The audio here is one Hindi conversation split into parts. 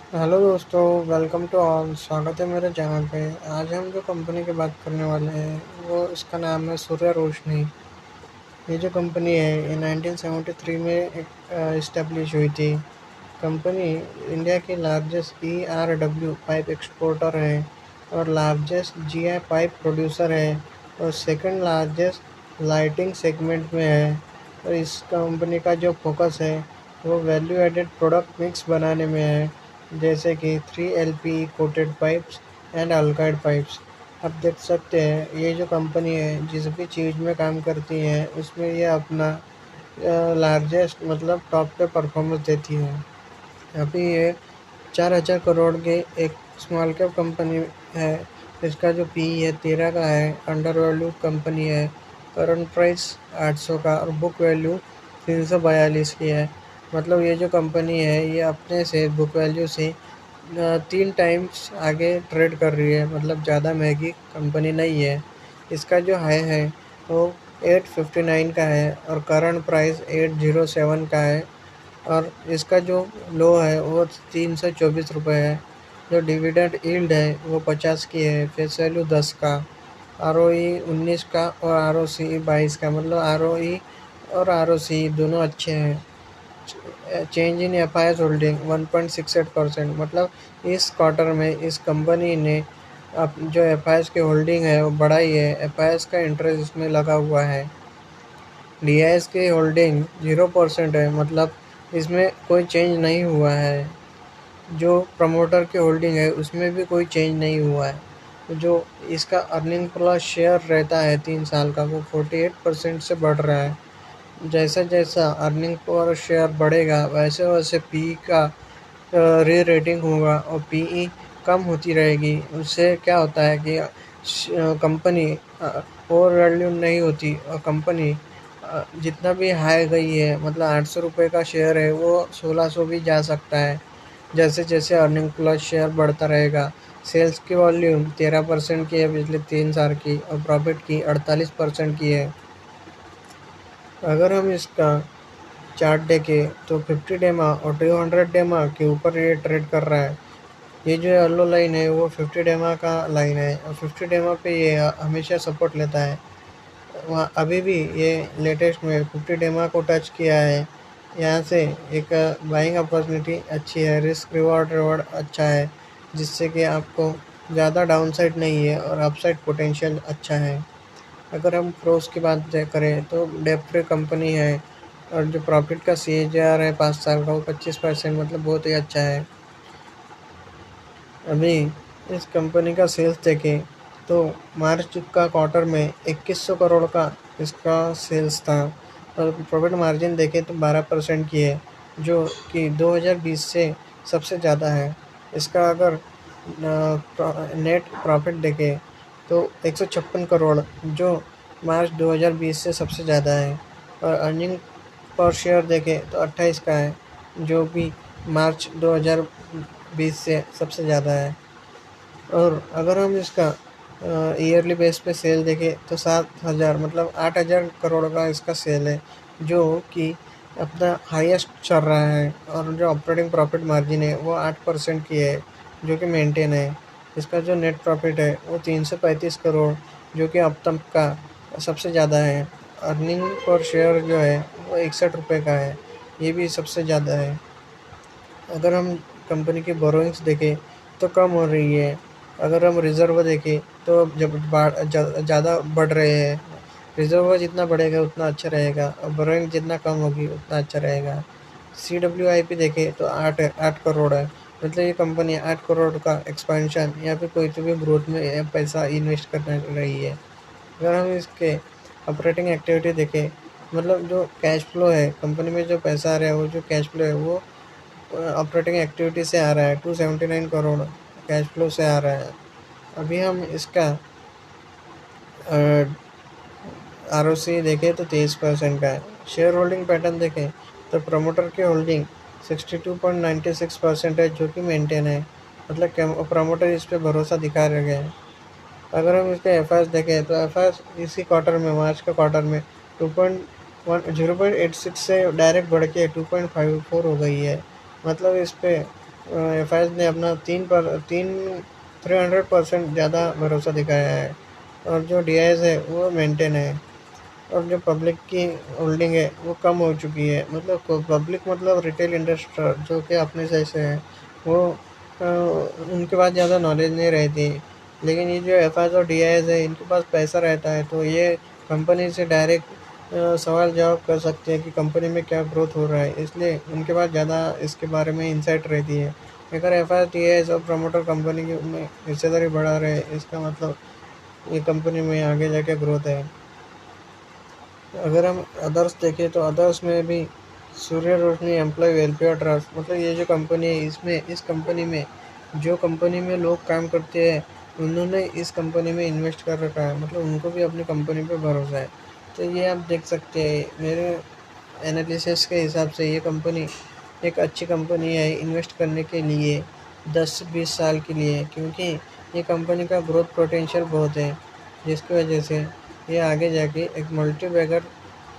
हेलो दोस्तों, वेलकम टू ऑल। स्वागत है मेरे चैनल पे। आज हम जो कंपनी की बात करने वाले हैं वो इसका नाम है सूर्य रोशनी। ये जो कंपनी है ये 1973 में इस्टेब्लिश हुई थी। कंपनी इंडिया की लार्जेस्ट ERW पाइप एक्सपोर्टर है और लार्जेस्ट GI पाइप प्रोड्यूसर है और सेकंड लार्जेस्ट लाइटिंग सेगमेंट में है। और इस कंपनी का जो फोकस है वो वैल्यू एडेड प्रोडक्ट मिक्स बनाने में है, जैसे कि 3LP coated pipes and alkyd pipes. आप देख सकते हैं ये जो कंपनी है जिस भी चीज़ में काम करती है उसमें ये अपना लार्जेस्ट मतलब टॉप पे परफॉर्मेंस देती है। अभी ये 4,000 करोड़ की एक स्मॉल कैप कंपनी है। इसका जो PE है 13 का है। अंडर वैल्यू कंपनी है। करंट प्राइस 800 का और बुक वैल्यू 342 की है। मतलब ये जो कंपनी है ये अपने से बुक वैल्यू से 3 टाइम्स आगे ट्रेड कर रही है। मतलब ज़्यादा महंगी कंपनी नहीं है। इसका जो हाई है वो 859 का है और करंट प्राइस 807 का है। और इसका जो लो है वो 324 रुपये है। जो डिविडेंड यील्ड है वो 50 की है। फेस वैल्यू 10 का, ROE 19 का और ROCE 22 का। मतलब ROE और ROCE दोनों अच्छे हैं। Change in FIS holding 1.68%। मतलब इस क्वार्टर में इस कंपनी ने अब जो FIS की होल्डिंग है वो बढ़ाई है। FIS का इंटरेस्ट इसमें लगा हुआ है। DIS की होल्डिंग 0% है। मतलब इसमें कोई चेंज नहीं हुआ है। जो प्रमोटर की होल्डिंग है उसमें भी कोई चेंज नहीं हुआ है। तो जो इसका अर्निंग पर शेयर रहता है 3 साल का वो 48% से बढ़ रहा है। जैसा जैसा अर्निंग पर शेयर बढ़ेगा वैसे वैसे PE का री रेटिंग होगा और PE कम होती रहेगी। उससे क्या होता है कि कंपनी ओवर वैल्यू नहीं होती और कंपनी जितना भी हाई गई है, मतलब 800 रुपये का शेयर है वो 1600 भी जा सकता है। जैसे जैसे अर्निंग प्लस शेयर बढ़ता रहेगा। सेल्स की वॉल्यूम 13% की है पिछले 3 साल की और प्रॉफिट की 48% की है। अगर हम इसका चार्ट देखें तो 50 डेमा और 200 डेमा के ऊपर ये ट्रेड कर रहा है। ये जो येलो लाइन है वो 50 डेमा का लाइन है और 50 डेमा पे ये हमेशा सपोर्ट लेता है। वहाँ अभी भी ये लेटेस्ट में 50 डेमा को टच किया है। यहाँ से एक बाइंग अपॉर्चुनिटी अच्छी है। रिस्क रिवॉर्ड रिवॉर्ड अच्छा है, जिससे कि आपको ज़्यादा डाउनसाइड नहीं है और अपसाइड पोटेंशियल अच्छा है। अगर हम प्रोस की बात करें तो डेट फ्री कंपनी है और जो प्रॉफिट का CAGR है 5 साल का वो 25%। मतलब बहुत ही अच्छा है। अभी इस कंपनी का सेल्स देखें तो मार्च का क्वार्टर में 2100 करोड़ का इसका सेल्स था और प्रॉफिट मार्जिन देखें तो 12% की है, जो कि 2020 से सबसे ज़्यादा है। इसका अगर नेट प्रॉफिट देखें तो 156 करोड़, जो मार्च 2020 से सबसे ज़्यादा है। और अर्निंग पर शेयर देखें तो 28 का है, जो भी मार्च 2020 से सबसे ज़्यादा है। और अगर हम इसका ईयरली बेस पे सेल देखें तो 7,000 मतलब 8,000 करोड़ का इसका सेल है, जो कि अपना हाईएस्ट चल रहा है। और जो ऑपरेटिंग प्रॉफिट मार्जिन है वो 8% की है, जो कि मेंटेन है। इसका जो नेट प्रॉफिट है वो 335 करोड़, जो कि अब तक का सबसे ज़्यादा है। अर्निंग पर शेयर जो है वो 61 रुपये का है, ये भी सबसे ज़्यादा है। अगर हम कंपनी की बोरोइंग्स देखें तो कम हो रही है। अगर हम रिज़र्व देखें तो जब ज़्यादा बढ़ रहे हैं। रिज़र्व जितना बढ़ेगा उतना अच्छा रहेगा और बोरोइंग जितना कम होगी उतना अच्छा रहेगा। CWIP देखें तो 8 करोड़ है। मतलब ये कंपनी 8 करोड़ का एक्सपेंशन या फिर कोई तो भी ग्रोथ में पैसा इन्वेस्ट कर रही है। अगर हम इसके ऑपरेटिंग एक्टिविटी देखें, मतलब जो कैश फ्लो है कंपनी में, जो पैसा आ रहा है वो जो कैश फ्लो है वो ऑपरेटिंग एक्टिविटी से आ रहा है। 279 करोड़ कैश फ्लो से आ रहा है। अभी हम इसका ROC देखें तो 23% का है। शेयर होल्डिंग पैटर्न देखें तो प्रमोटर की होल्डिंग 62.96% है, जो कि मेंटेन है। मतलब प्रमोटर इस पर भरोसा दिखा रहे हैं। अगर हम इसके FIS देखें तो FIS इसी क्वार्टर में, मार्च का क्वार्टर में 0.86 से डायरेक्ट बढ़ के 2.54 हो गई है। मतलब इस पे एफआईएस ने अपना 300% ज़्यादा भरोसा दिखाया है, और जो डीआईएस है वो मेंटेन है, और जो पब्लिक की होल्डिंग है वो कम हो चुकी है। मतलब पब्लिक मतलब रिटेल इन्वेस्टर जो कि अपने जैसे हैं, वो उनके पास ज़्यादा नॉलेज नहीं रहती। लेकिन ये जो एफआईएस और डीआईएस है, इनके पास पैसा रहता है, तो ये कंपनी से डायरेक्ट सवाल जवाब कर सकते हैं कि कंपनी में क्या ग्रोथ हो रहा है, इसलिए उनके पास ज़्यादा इसके बारे में इंसाइट रहती है। अगर एफआईएस डीआईएस और प्रमोटर कंपनी की में हिस्सेदारी बढ़ा रहे, इसका मतलब ये कंपनी में आगे जाके ग्रोथ है। अगर हम अदर्स देखें तो अदर्स में भी सूर्य रोशनी एम्प्लॉय वेलफेयर ट्रस्ट, मतलब ये जो कंपनी है, इसमें इस कंपनी में जो कंपनी में लोग काम करते हैं, उन्होंने इस कंपनी में इन्वेस्ट कर रखा है, मतलब उनको भी अपनी कंपनी पे भरोसा है। तो ये आप देख सकते हैं, मेरे एनालिसिस के हिसाब से ये कंपनी एक अच्छी कंपनी है इन्वेस्ट करने के लिए 10-20 साल के लिए, क्योंकि ये कंपनी का ग्रोथ पोटेंशियल बहुत है, जिसकी वजह से ये आगे जाके एक मल्टी बैगर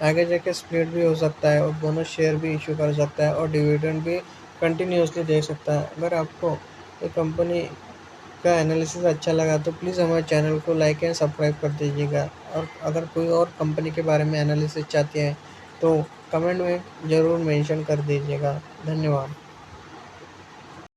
आगे जाके स्प्लिट भी हो सकता है, और बोनस शेयर भी इशू कर सकता है, और डिविडेंड भी कंटिन्यूसली दे सकता है। अगर आपको ये कंपनी का एनालिसिस अच्छा लगा तो प्लीज़ हमारे चैनल को लाइक एंड सब्सक्राइब कर दीजिएगा, और अगर कोई और कंपनी के बारे में एनालिसिस चाहते हैं तो कमेंट में ज़रूर मेंशन कर दीजिएगा। धन्यवाद।